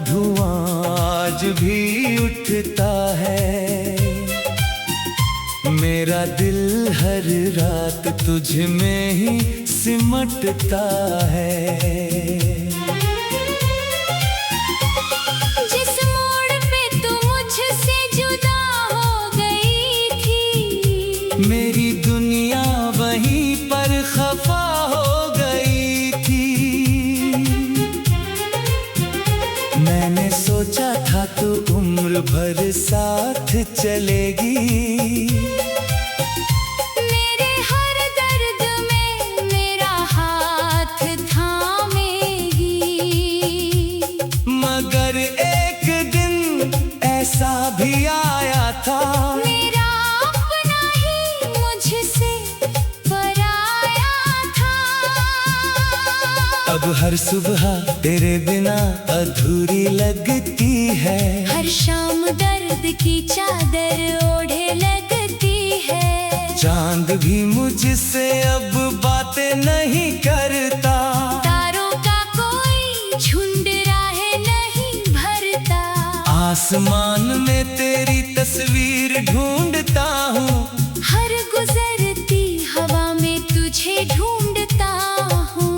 धुआं आज भी उठता है। मेरा दिल हर रात तुझ में ही सिमटता है। जिस मोड़ पे तू मुझसे जुदा हो गई थी, मेरी दुनिया वहीं पर खफा हो गई थी। मैंने सोचा था तू उम्र भर साथ चलेगी, मेरे हर दर्द में मेरा हाथ थामेगी। मगर एक दिन ऐसा भी आया था, मेरा अपना ही मुझसे पराया था। अब हर सुबह तेरे बिना अधूरी लगती है। हर शाम दर्द की चादर ओढ़े लगती है। चांद भी मुझसे अब बातें नहीं करता, तारों का कोई झुंड राहें नहीं भरता। आसमान में तेरी तस्वीर ढूंढता हूँ, हर गुजरती हवा में तुझे ढूंढता हूँ।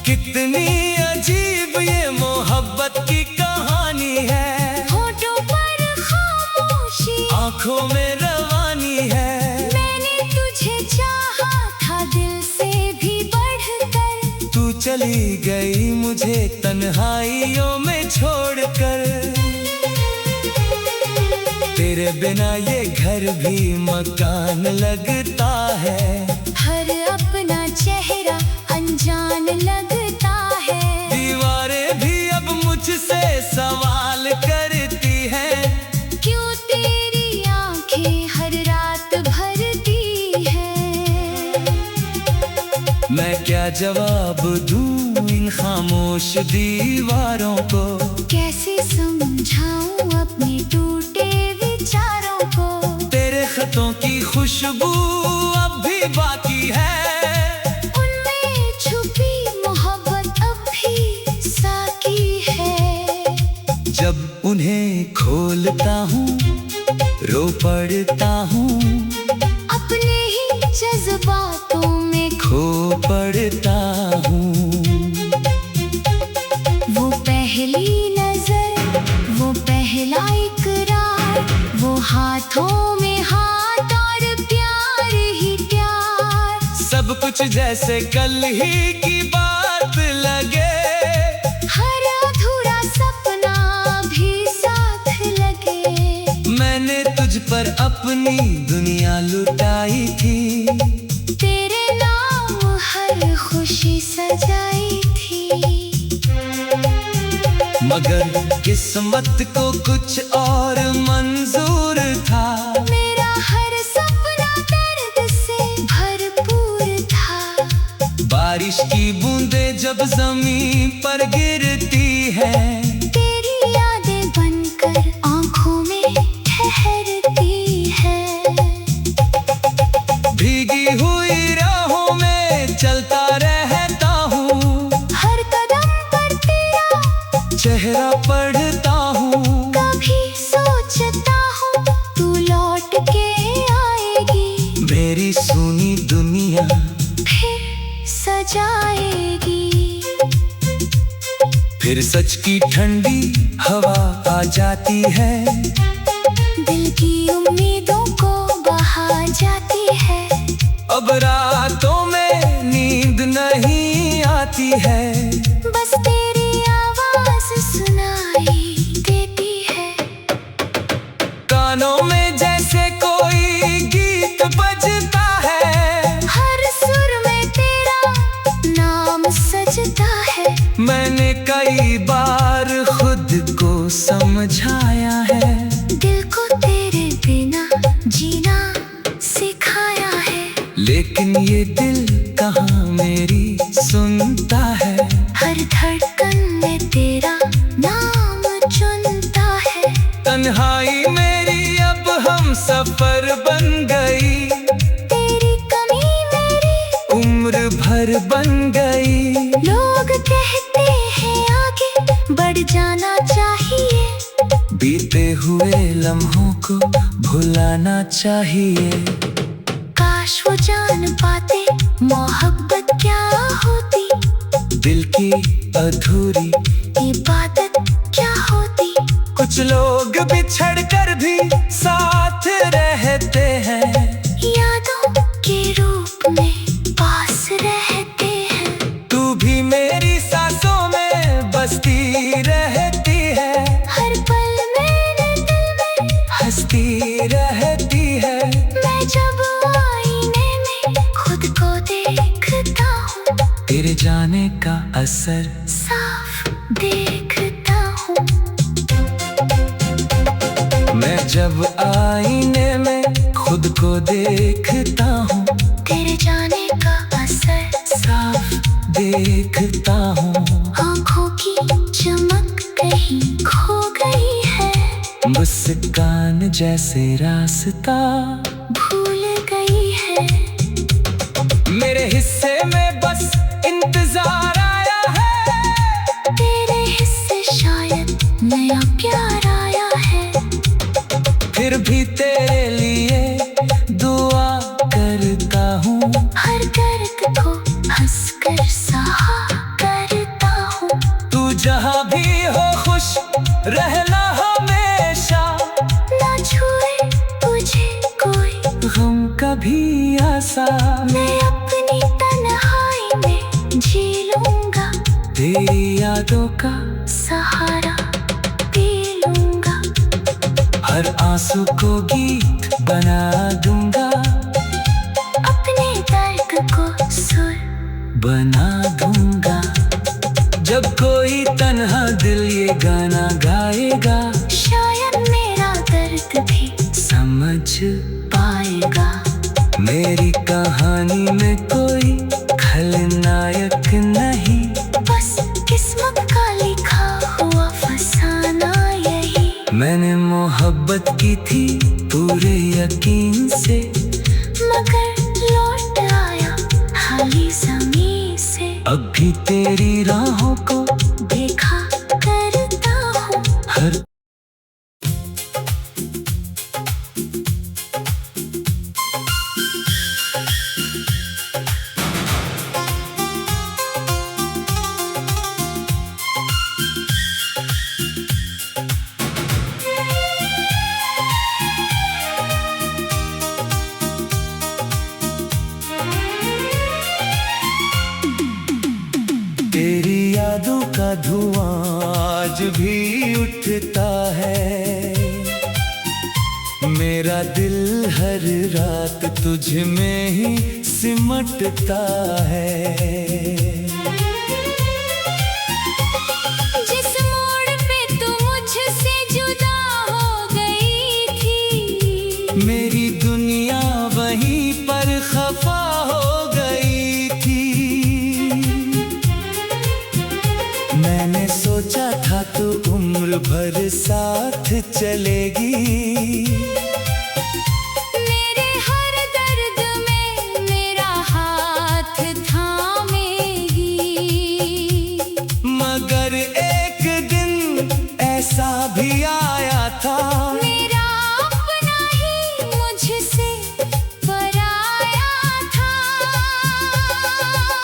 कितनी अजीब ये मोहब्बत की कहानी है। होठों पर खामोशी, आंखों में रवानी है। मैंने तुझे चाहा था दिल से भी बढ़कर। तू चली गई मुझे तन्हाइयों में छोड़कर। तेरे बिना ये घर भी मकान लगता है। हर अपना चेहरा अनजान लगता है। दीवारें भी अब मुझसे सवाल करती हैं, क्यों तेरी आंखें हर रात भरती है। मैं क्या जवाब दूं इन खामोश दीवारों को। कैसे समझाऊं अपने टूटे विचारों को। तेरे खतों की खुशबू अब भी बाकी है। उनमें छुपी मोहब्बत अब भी साकी है। जब उन्हें खोलता हूँ रो पड़ता हूँ, अपने ही जज्बातों में खो पड़ता हूँ। वो पहली नजर, वो पहला इकरार, वो हाथों में हाथ और प्यार ही प्यार। सब कुछ जैसे कल ही की बात लगे। हर अधूरा सपना भी साथ लगे। मैंने तुझ पर अपनी दुनिया लुटाई थी, तेरे नाम हर खुशी सजाई थी। मगर किस्मत को कुछ और मंजूर था। मेरा हर सपना दर्द से भरपूर था। बारिश की बूंदें जब जमीन पर गिरती हैं, तेरी यादें बनकर आंखों में ठहरती है। भीगी हुई राहों में चलता रहता हूँ, हर कदम पर तेरा चेहरा पढ़ता हूँ। कभी सोचता हूँ तू लौट के आएगी, मेरी सुनी दुनिया फिर सजाएगी। फिर सच की ठंडी हवा आ जाती है। दिल की उम्मीदों को बहा जाती है। अब रातों में नींद नहीं आती है। बस तेरी आवाज सुनाई देती है। कानों में जैसे कोई गीत बजता है। हर सुर में तेरा नाम सजता है। मैंने कई बार खुद को समझाया है, दिल को तेरे बिना जीना सिखाया है। लेकिन ये दिल कहाँ मेरी सुनता है। हर धड़कन में तेरा नाम चुनता है। तन्हाई मेरी अब हम सफर बन गई। तेरी कमी मेरी उम्र भर बन गई। लोग कहते हैं बीते हुए लम्हों को भुलाना चाहिए। काश वो जान पाते मोहब्बत क्या होती, दिल की अधूरी इबादत क्या होती। कुछ लोग बिछड़ कर भी साथ रहते हैं, यादों के रूप में पास रहते हैं। तू भी मेरी सांसों में बसती रहती है, हर पल मेरे दिल में हंसती रहती है। मैं जब आईने में खुद को देखता हूँ, तेरे जाने का असर साफ देखता हूँ। मैं जब आईने में खुद को देखता हूँ, तेरे जाने का असर साफ देखता हूँ। आँखों की चमक कहीं खो गई है, मुस्कान जैसे रास्ता भूल गई है। मेरे हिस्से में बस इंतजार आया है, तेरे हिस्से शायद नया प्यार आया है। फिर भी तेरे लिए दुआ करता हूँ, हर दर्द को हंसकर सहा करता हूँ। तू जहाँ भी हो खुश रहना हमेशा, ना छुए तुझे कोई गम कभी आसा। मैं अपनी तन्हाई में जी लूंगा, तेरी यादों का सहारा पी लूंगा। हर आंसू को गीत बना दूंगा, अपने दर्द को सुर बना दूंगा। जब कोई तन्हा दिल ये गाना गाएगा, शायद मेरा दर्द भी समझ पाएगा। मेरी कहानी में कोई खलनायक नहीं, बस किस्मत का लिखा हुआ फसाना यही। मैंने मोहब्बत की थी पूरे यकीन से, मगर लौट आया खाली ज़मीं से। अब भी तेरी राहों को देखा करता हूँ, हर तेरी यादों का धुआं आज भी उठता है। मेरा दिल हर रात तुझ में ही सिमटता है। जिस मोड़ पे तू मुझसे जुदा हो गई थी, मेरी दुनिया वहीं पर खफा हो गई थी। मैंने सोचा था तू उम्र भर साथ चलेगी, मेरे हर दर्द में मेरा हाथ थामेगी। मगर एक दिन ऐसा भी आया था, मेरा अपना ही मुझसे पराया था।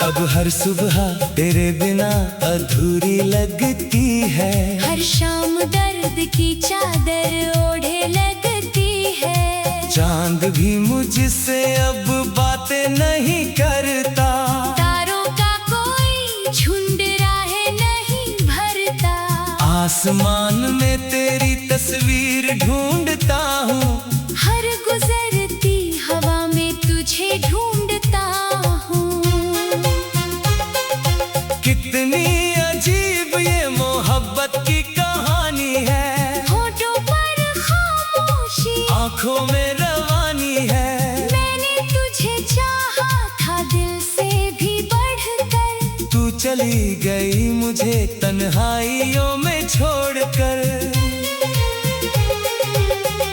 अब हर सुबह तेरे बिना अधूरी लगती है। हर शाम दर्द की चादर ओढ़े लगती है। चांद भी मुझसे अब बातें नहीं करता, तारों का कोई झुंड राहें नहीं भरता। आसमान में तेरी तस्वीर ढूंढता हूँ, हर गुजरती हवा में तुझे ढूंढता हूँ। कितनी अजीब ये मोहब्बत की कहानी है। होठों पर खामोशी, आंखों में रवानी है। मैंने तुझे चाहा था दिल से भी बढ़कर। तू चली गई मुझे तन्हाइयों में छोड़कर।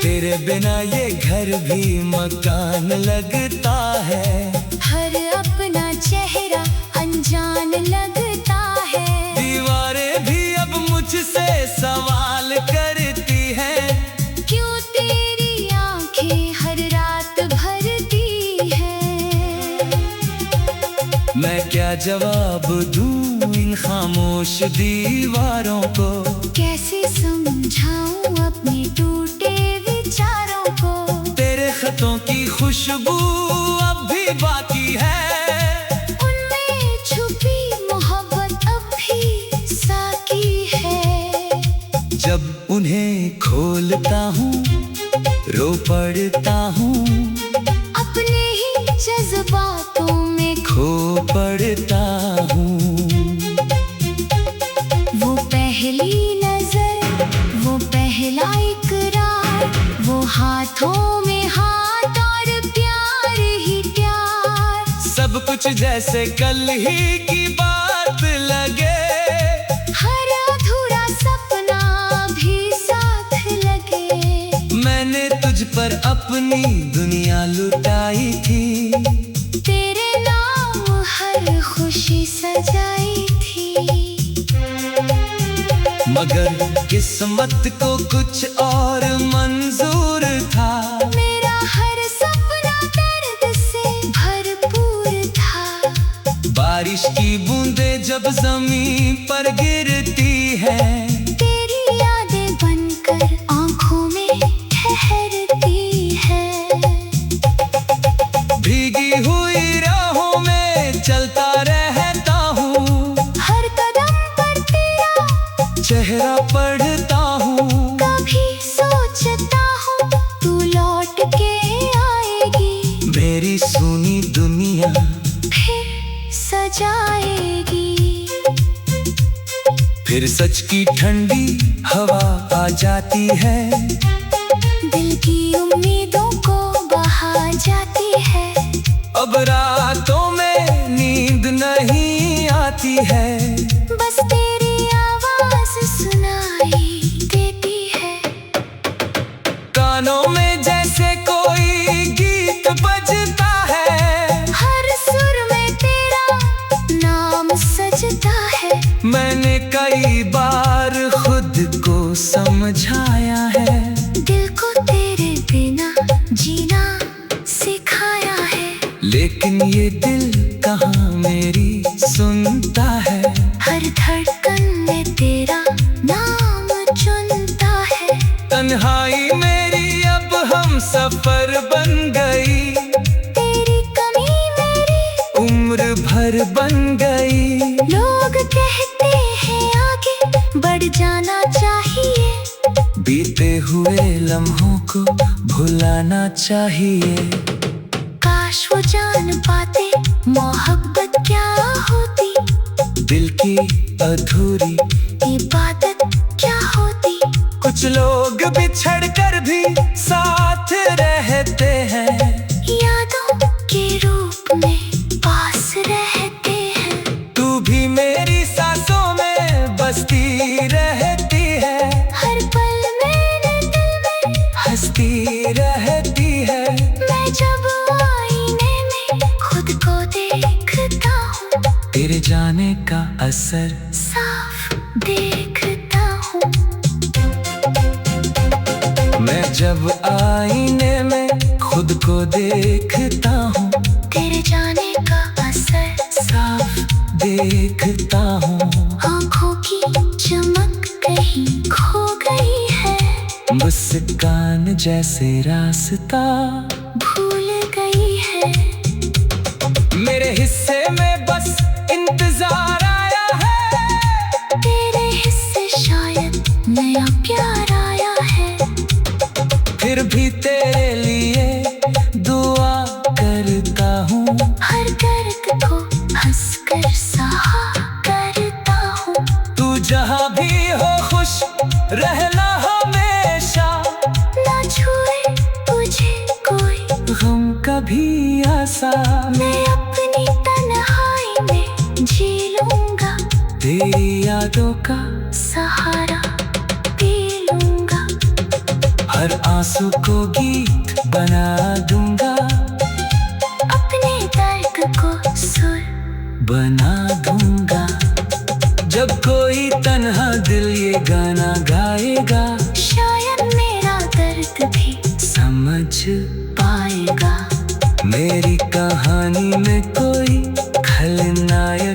तेरे बिना ये घर भी मकान लगता है। हर अपना चेहरा अनजान लगता है। दीवारें भी अब मुझसे सवाल करती है। क्या जवाब दूं इन खामोश दीवारों को। कैसे समझाऊं अपने टूटे विचारों को। तेरे खतों की खुशबू अब भी बाकी है, उनमें छुपी मोहब्बत अब भी साकी है। जब उन्हें खोलता हूँ रो पड़ता हूँ, अपने ही जज्बातों में खो पड़ता हूँ। वो पहली नजर, वो पहला इकरार, वो हाथों में हाथ और प्यार ही प्यार। सब कुछ जैसे कल ही की बात लगे, हर अधूरा सपना भी साथ लगे। मैंने तुझ पर अपनी दुनिया लुटाई थी, तेरे नाम हर खुशी सजाई थी। मगर किस्मत को कुछ और मंजूर था। मेरा हर सपना दर्द से भरपूर था। बारिश की बूंदें जब जमीन पर गिरती है, तेरी यादें बनकर आंखों में ठहरती है। भीगी हुई राहों में चलता रहता हूँ, हर कदम पर तेरा चेहरा पढ़ता हूँ। कभी सोचता हूँ तू लौट के आएगी, मेरी सुनी दुनिया फिर सजाएगी। फिर सच की ठंडी हवा आ जाती है, दिल की उम्मीदों को बहा जाती है। अब रातों में नींद नहीं आती है, बस तेरी आवाज सुनाई देती है। कानों में जैसे कोई गीत बजता है, हर सुर में तेरा नाम सजता है। मैंने कई बार खुद को समझाया है, दिल को तेरे बिना जीना सिखाया है। लेकिन ये दिल कहाँ मेरी सुनता है। हर धड़कन में तेरा नाम चुनता है। तन्हाई मेरी अब हम सफर बन गई, तेरी कमी मेरी उम्र भर बन गई। लोग कहते हैं आगे बढ़ जाना चाहिए, बीते हुए लम्हों को भुलाना चाहिए। काश वो जान पाते मोहब्बत क्या होती, दिल की अधूरी इबादत क्या होती। कुछ लोग बिछड़ कर भी साथ रहते हैं, यादों के रूप में पास रहते हैं। तू भी मेरी सांसों में बसती रहती है, हर पल मेरे दिल में हंसती रहती है। मैं जब आईने में खुद को देखता हूँ, तेरे जाने का असर साफ देखता हूँ। मैं जब आईने में खुद को देखता हूँ, तेरे जाने का असर साफ देखता हूँ। आँखों की चमक कहीं खो गई है, मुस्कान जैसे रास्ता भूल गई है। मेरे हिस्से में बस इंतजार आया है, तेरे हिस्से शायद नया प्यार आया है। फिर भी तेरे लिए दुआ करता हूँ, हर दर्द को हंसकर सहा करता हूँ। तू जहाँ भी हो खुश रहना हमेशा, ना छुए तुझे कोई गम कभी आसा। मैं अपनी तन्हाई में जी लूंगा, तेरी यादों का सहारा पी लूंगा। हर आंसू को गीत बना दूंगा, अपने दर्द को सुर बना दूंगा। जब कोई तन्हा दिल ये गाना गाएगा, शायद मेरा दर्द भी समझ पाएगा। मेरी कहानी में कोई खलनायक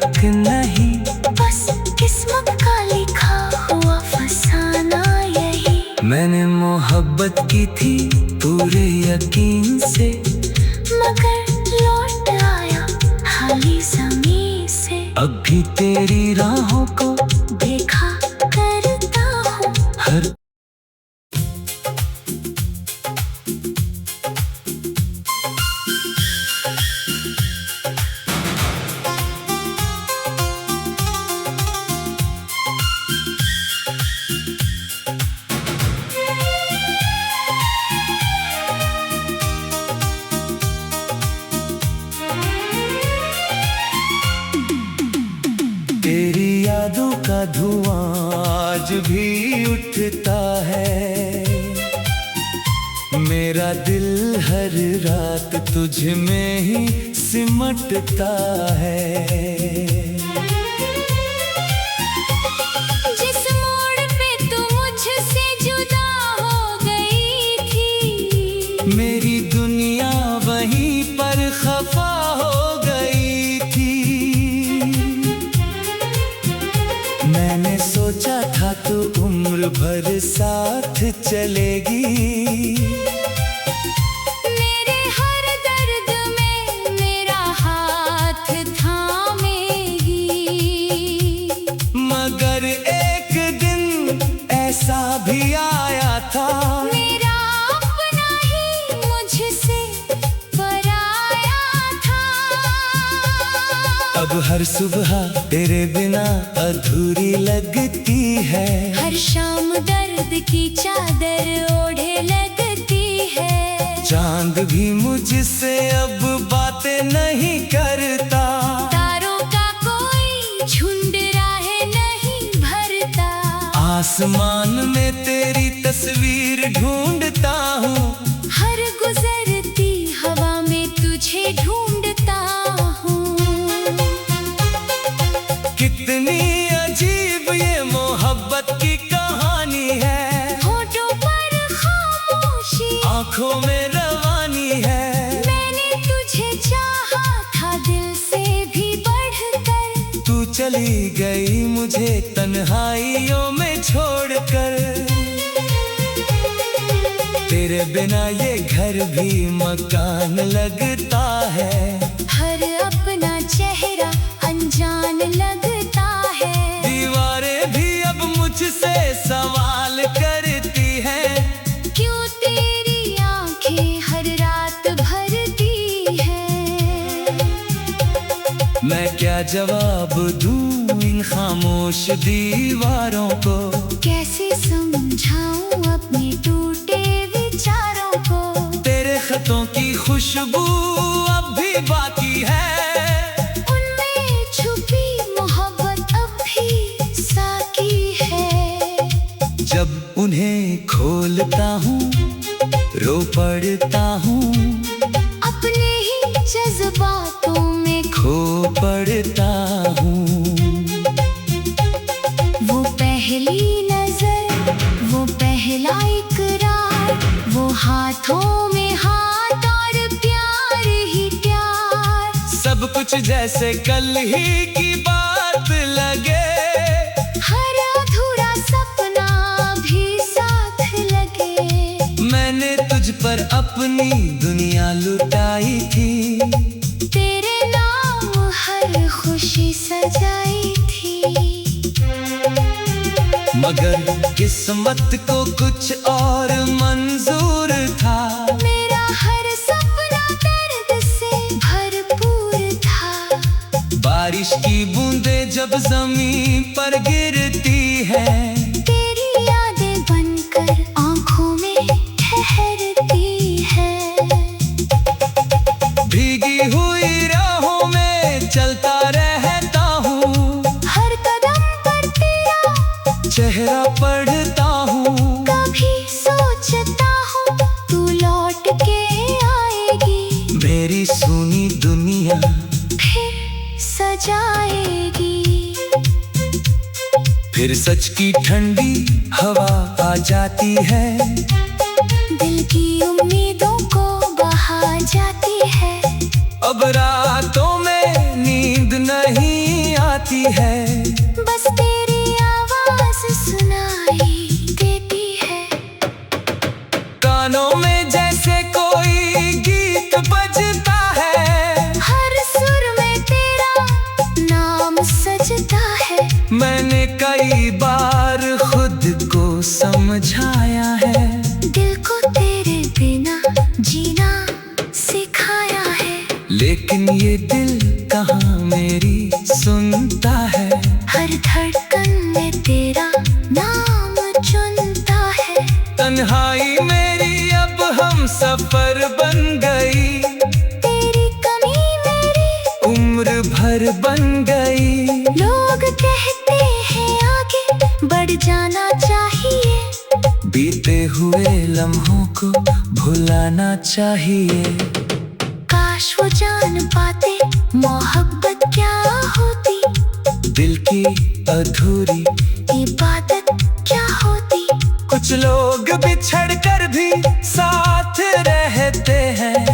मैंने मोहब्बत की थी पूरे यकीन से, मगर लौट आया खाली ज़मीं से। अब भी तेरी राहों को देखा करता हूँ। हर तेरी यादों का धुआं आज भी उठता है। मेरा दिल हर रात तुझ में ही सिमटता है। जिस मोड़ पे तू मुझसे जुदा हो गई थी, मेरी दुनिया वहीं पर खफा हो गई थी। मैंने सोचा था तू उम्र भर साथ चलेगी, मेरे हर दर्द में मेरा हाथ थामेगी। मगर एक दिन ऐसा भी आया था, मेरा अपना ही मुझसे पराया था। अब हर सुबह तेरे बिना अधूरी लगती है। हर शाम दर्द की चादर ओढ़े लगती है। चांद भी मुझसे अब बातें नहीं करता, तारों का कोई झुंड राहें नहीं भरता। आसमान में तेरी तस्वीर ढूंढता हूँ, हर गुजरती हवा में तुझे ढूंढता हूँ। कितनी अजीब ये मोहब्बत की कहानी है। होठों पर खामोशी, आंखों में रवानी है। मैंने तुझे चाहा था दिल से भी बढ़कर। तू चली गई मुझे तन्हाइयों में छोड़कर। तेरे बिना ये घर भी मकान लगता है। हर अपना चेहरा अनजान लगता है। दीवारें भी अब मुझसे सवाल करती हैं, क्यों तेरी आंखें हर रात भरती हैं। मैं क्या जवाब दूं इन खामोश दीवारों को। कैसे समझाऊं अपने टूटे विचारों को। तेरे खतों की खुशबू अब भी बाकी है। उनमें छुपी मोहब्बत अब भी साकी है। जब उन्हें खोलता हूँ रो पड़ता हूँ, अपने ही जज्बातों में खो पड़ता हूँ। वो पहली नजर, वो पहला इकरार, वो हाथों में हाथ और प्यार ही प्यार। सब कुछ जैसे कल ही की बात लगे। हर अधूरा सपना भी साथ लगे। मैंने तुझ पर अपनी दुनिया लुटाई थी। तेरे नाम हर खुशी सजाई थी। मगर किस्मत को कुछ और मंजूर था। मेरा हर सपना दर्द से भरपूर था। बारिश की बूंदें जब जमीन पर गिरती है, तेरी यादें बनकर आंखों में ठहरती है। भीगी हुई राहों में चलता रहता हूँ। हर कदम पर तेरा चेहरा पढ़ता हूँ। कभी सोचता हूँ तू लौट के आएगी। मेरी सुनी दुनिया फिर सजाएगी। फिर सच की ठंडी हवा आ जाती है। दिल की उम्मीदों को बहा जाती है। अब रातों में नींद नहीं आती है। बस तेरी आवाज सुनाई देती है। कानों में जैसे कोई गीत बजता है, हर सुर में तेरा नाम सजता है। मैंने कई बार खुद को समझाया है, दिल को तेरे बिना जीना सिखाया है। लेकिन ये दिल कहाँ मेरी सुनता है। हर धड़कन में तेरा नाम चुनता है। तन्हाई मेरी अब हम सफर बन गई, तेरी कमी मेरी उम्र भर बन गई। लोग कहते हैं आगे बढ़ जाना चाहिए, बीते हुए लम्हों को भुलाना चाहिए। काश वो जान पाते मोहब्बत क्या होती, दिल की अधूरी इबादत क्या होती। कुछ लोग बिछड़ कर भी साथ रहते हैं,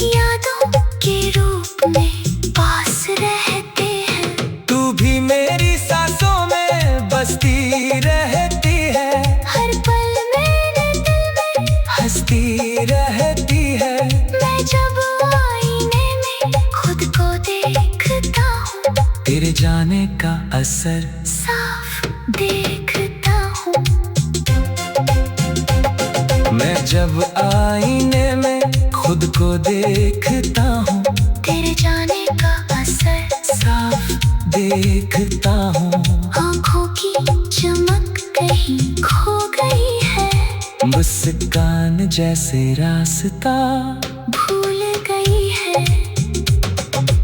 यादों के रूप में पास रहते हैं। तू भी मेरी सांसों में बसती रहती है, हर पल मेरे दिल में हंसती रहती है। मैं जब आईने में खुद को देखता हूँ, तेरे जाने का असर साफ देखता हूँ। मैं जब आईने में खुद को देखता हूँ, तेरे जाने का असर साफ देखता हूँ। आँखों की चमक कहीं खो गई है, मुस्कान जैसे रास्ता भूल गई है।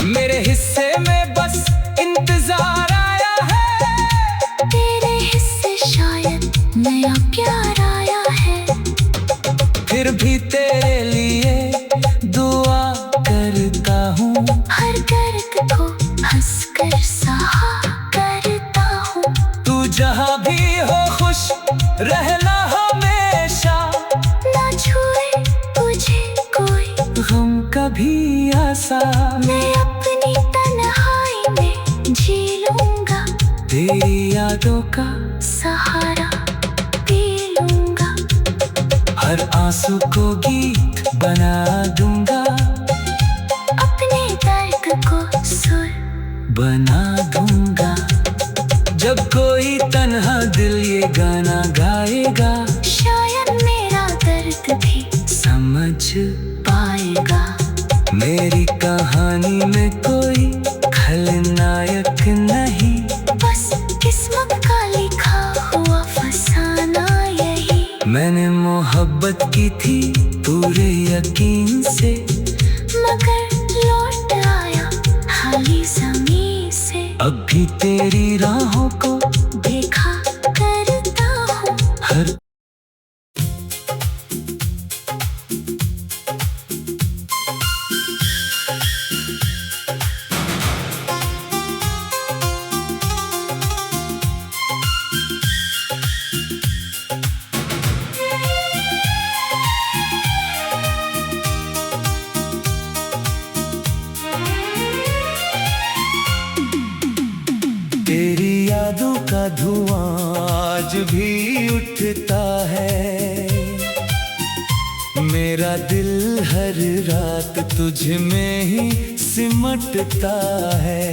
मेरे हिस्से में बस इंतजार आया है, तेरे हिस्से शायद नया प्यार आया है। फिर भी तेरे लिए दुआ करता हूँ, हर दर्द को हंसकर सहा करता हूँ। तू जहाँ भी हो खुश रहना हमेशा, ना छुए तुझे कोई गम कभी आसा। मैं अपनी तन्हाई में जी लूंगा, तेरी यादों का सहारा पी लूंगा। हर आंसू को गीत बना दूंगा, अपने दर्द को सुर बना दूंगा। जब कोई तन्हा दिल ये गाना गाएगा, शायद मेरा दर्द भी समझ पाएगा। मेरी कहानी में कोई खलनायक नहीं, बस किस्मत का लिखा हुआ फसाना यही। मैंने मोहब्बत की थी पूरे यकीन से, मगर लौट आया खाली ज़मीं से। अब भी तेरी राहों को देखा करता हूँ, हर तेरी यादों का धुआं आज भी उठता है। मेरा दिल हर रात तुझ में ही सिमटता है।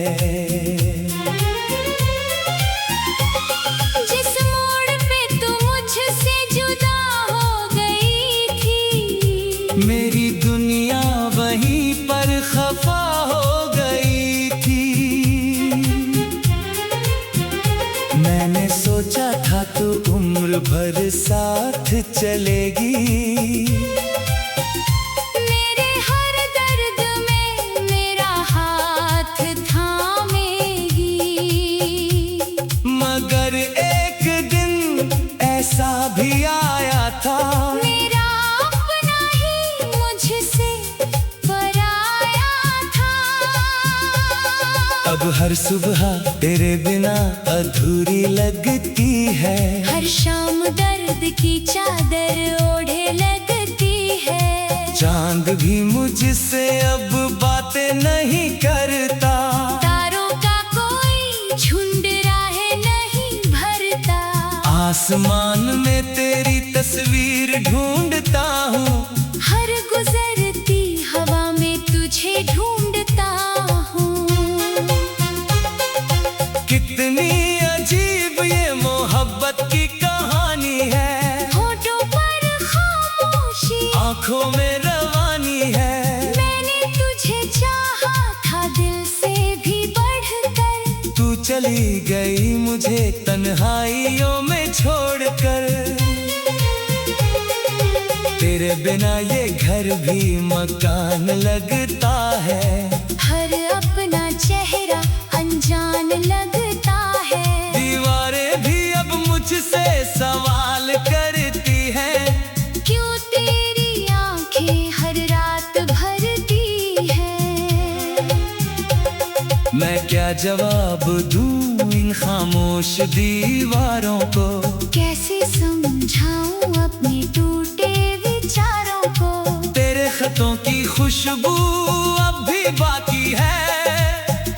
जिस मोड़ पे तू मुझसे जुदा हो गई थी, मेरी दुनिया वहीं पर खफा हो गई थी। मैंने सोचा था तू उम्र भर साथ चलेगी, मेरे हर दर्द में मेरा हाथ थामेगी। मगर एक दिन ऐसा भी आया था, मेरा अपना ही मुझसे पराया था। अब हर सुबह तेरे बिना अधूरी लगती है। हर शाम दर्द की चादर ओढ़े लगती है। चांद भी मुझसे अब बातें नहीं करता, तारों का कोई झुंड राहें नहीं भरता। आसमान में तेरी तस्वीर ढूंढता हूँ, हर गुजरती हवा में तुझे ढूंढता हूँ। कितनी अजीब ये मोहब्बत की कहानी है, होठों पर खामोशी, आंखों में रवानी है। मैंने तुझे चाहा था दिल से भी बढ़कर, तू चली गई मुझे तन्हाइयों में छोड़कर। तेरे बिना ये घर भी मकान लगता है, हर अपना चेहरा अनजान लगता है। दीवारें भी अब मुझसे सवाल करती हैं, क्यों तेरी आंखें हर रात भरती है। मैं क्या जवाब दूं इन खामोश दीवारों को, कैसे समझाऊं अपने टूटे विचारों को। तेरे खतों की खुशबू अब भी बाकी है,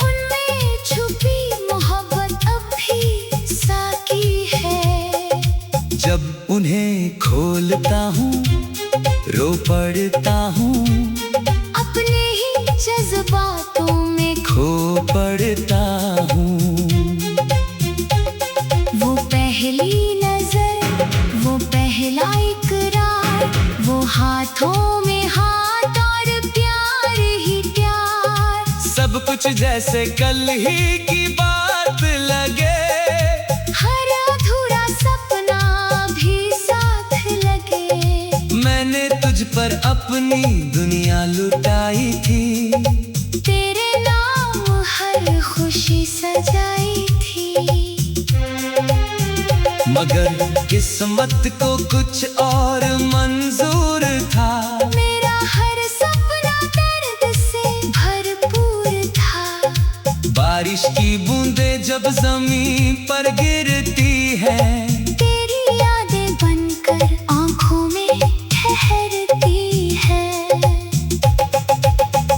उनमें छुपी मोहब्बत अब भी साकी है। जब उन्हें खोलता हूँ रो पड़ता हूँ, अपने ही जज्बातों में खो पड़ता हूँ। वो पहली नजर, वो पहला इकरार, वो हाथों में हाथ और प्यार ही प्यार। सब कुछ जैसे कल ही की बात लगे, हर अधूरा सपना भी साथ लगे। मैंने तुझ पर अपनी दुनिया लुटाई थी, तेरे नाम हर खुशी सजाई थी। मगर किस्मत को कुछ और मंजूर था। मेरा हर सपना दर्द से भरपूर था। बारिश की बूंदें जब जमीन पर गिरती है, तेरी यादें बनकर आंखों में ठहरती है।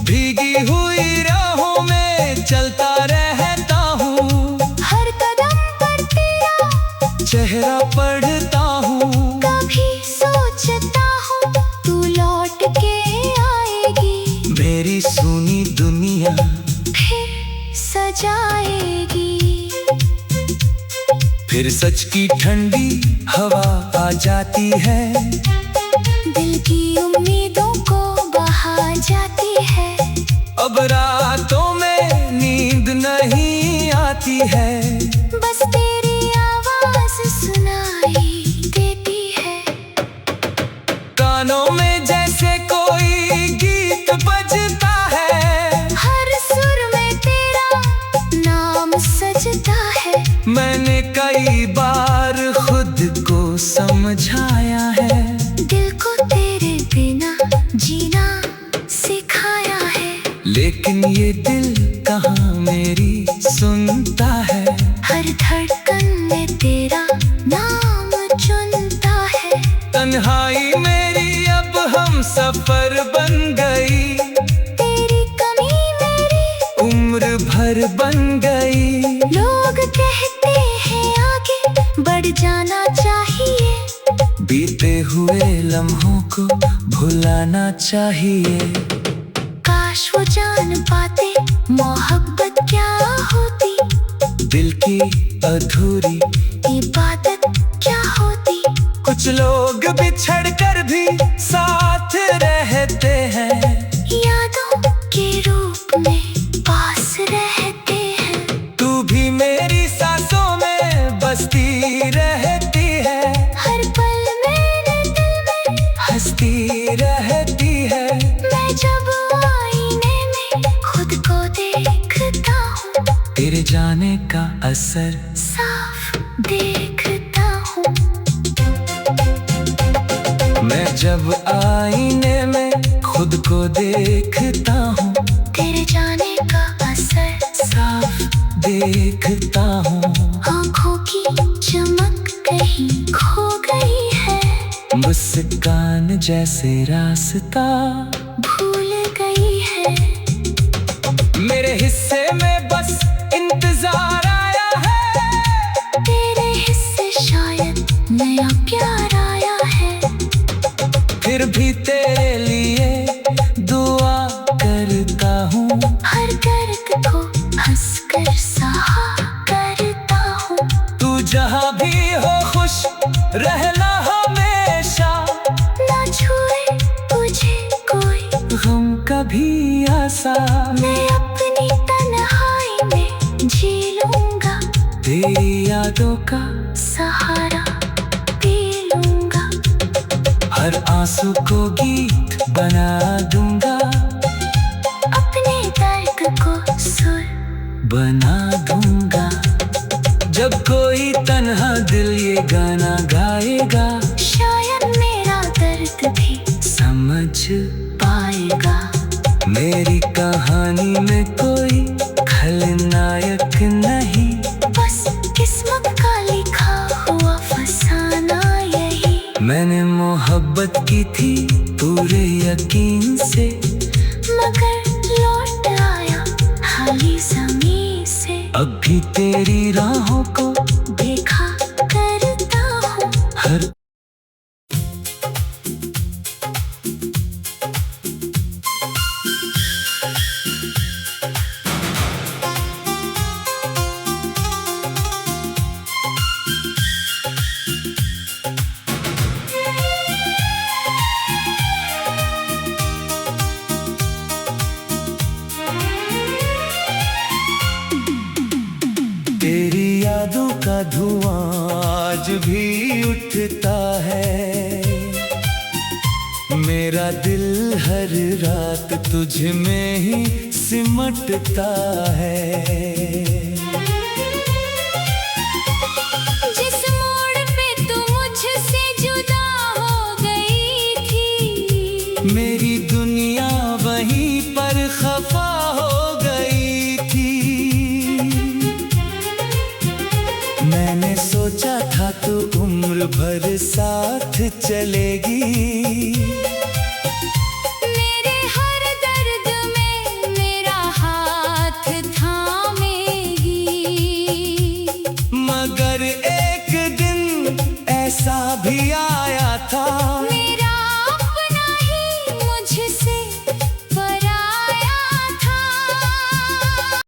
भीगी हुई राहों में चलता रहता हूँ, हर कदम पर तेरा चेहरा पढ़ता हूँ। कभी सोचता हूँ तू लौट के आएगी, मेरी सुनी दुनिया फिर सजाएगी। फिर सच की ठंडी हवा आ जाती है, दिल की उम्मीदों को बहा जाती है। अब रातों में नींद नहीं आती है, बस तेरी आवाज सुनाई देती है। कानों में जैसे कोई गीत बजता है, हर सुर में तेरा नाम सजता है। मैंने कई बार खुद को समझाया है, दिल को तेरे बिना जीना सिखाया है। लेकिन ये दिल कहाँ मेरी सुनता है। हर धड़कन में तेरा नाम चुनता है। तन्हाई मेरी अब हम सफर बन गई, तेरी कमी मेरी उम्र भर बन गई। लोग कहते हैं आगे बढ़ जाना चाहिए, बीते हुए लम्हों को भुलाना चाहिए। काश वो जान पाते मोहब्बत क्या होती, दिल की अधूरी इबादत क्या होती। कुछ लोग बिछड़ कर भी साथ रहते हैं, यादों के रूप में पास रहते हैं। तू भी मेरी सांसों में बसती रहती है, हर पल मेरे दिल में हंसती रहती है। मैं जब आईने में खुद को देखता हूँ, तेरे जाने का असर साफ देखता हूँ। मैं जब आईने में खुद को देखता हूँ, तेरे जाने का असर साफ देखता हूँ। आँखों की चमक कहीं खो गई है, मुस्कान जैसे रास्ता भूल गई है। मेरे हिस्से में बस इंतजार आया है, तेरे हिस्से शायद फिर भी तेरे लिए दुआ करता हूँ। हर दर्द को हंसकर सहा करता हूँ। तू जहाँ भी हो खुश रहना हमेशा, ना छुए तुझे कोई गम कभी आसा। मैं अपनी तन्हाई में जी लूंगा, तेरी यादों का सहारा पी लूंगा। हर आंसू को गीत बना दूंगा, अपने दर्द को सुर बना दूंगा। जब कोई तन्हा दिल ये गाना गाएगा, शायद मेरा दर्द भी समझ पाएगा। मेरी कहानी में कोई खलनायक नहीं, बस किस्मत का लिखा हुआ फसाना यही। मैंने मोहब्बत की थी पूरे यकीन से, मगर लौट आया खाली ज़मीं से। अब भी तेरी राहों को देखा करता हूँ। हर तेरी यादों का धुआं आज भी उठता है। मेरा दिल हर रात तुझ में ही सिमटता है। जिस मोड़ पे तू मुझसे जुदा हो गई थी, मेरी दुनिया वहीं पर खफा हो गई थी। मैंने सोचा था तू उम्र भर साथ चलेगी, मेरे हर दर्द में मेरा हाथ थामेगी। मगर एक दिन ऐसा भी आया था,